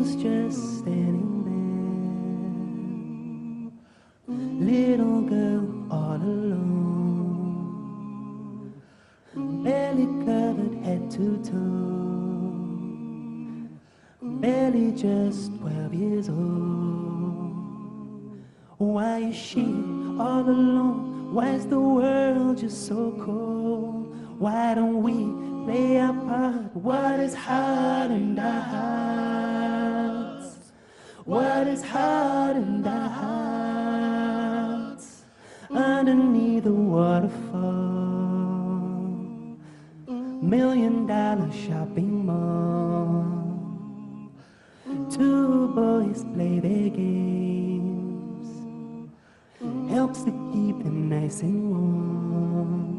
was just standing there, little girl all alone, barely covered head to toe, barely just 12 years old. Why is she all alone? Why is the world just so cold? Why don't we play our part? What is hard in our hearts? What is hard in our hearts? Underneath the waterfall, $1,000,000 shopping mall, two boys play their games, helps to keep them nice and warm.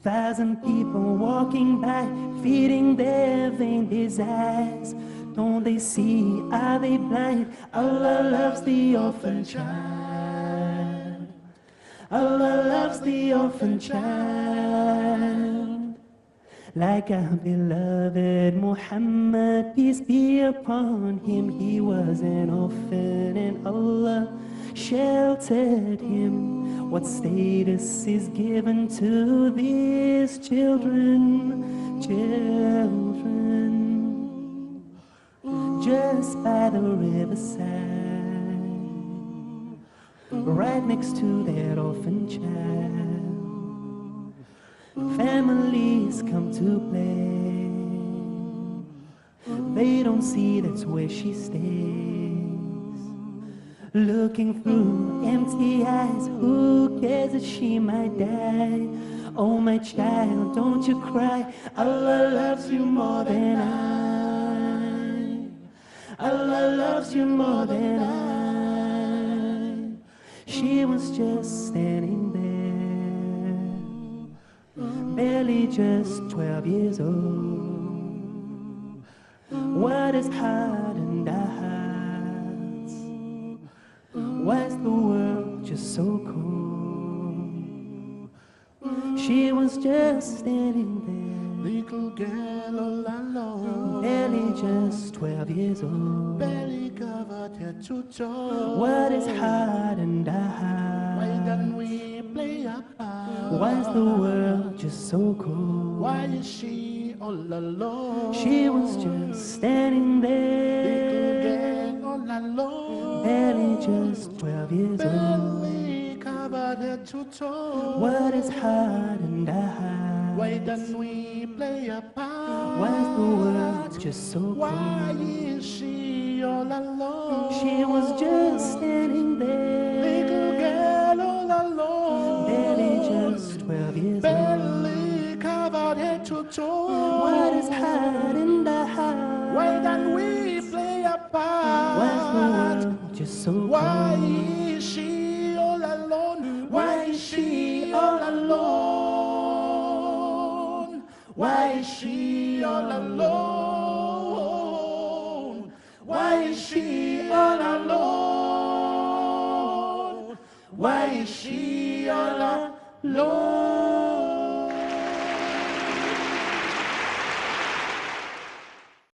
1,000 people walking by, feeding their vain desires. Don't they see? Are they blind? Allah loves the orphan child. Allah loves the orphan child. Like our beloved Muhammad, peace be upon him, he was an orphan and Allah sheltered him. What status is given to these children? Just by the riverside, right next to that orphan child, families come to play. They don't see that's where she stays, looking through empty eyes. Who cares if she might die? Oh my child, don't you cry. Allah loves you more than Allah loves you more than I. She was just standing there, barely just 12 years old. What is hard in our hearts? Why is the world just so cold? She was just standing there, little girl all alone, barely just 12 years old. barely covered head to toe. What is hard in our Why hearts? don't we play our part? Why is the world just so cold? Why is she all alone? She was just standing little there, girl all alone, barely just 12 years old. barely covered head to toe. What is hard in our hearts? Why don't we play our part? Why is the world just so Why cold? is she all alone? She was just standing little there, girl all alone, barely just 12 years old. barely covered head to toe. What is hard in our hearts? Why don't we play a part? Why is the world just so Why cold? is she all alone? Why is she all alone? Why is she all alone? Why is she all alone? Why is she all alone?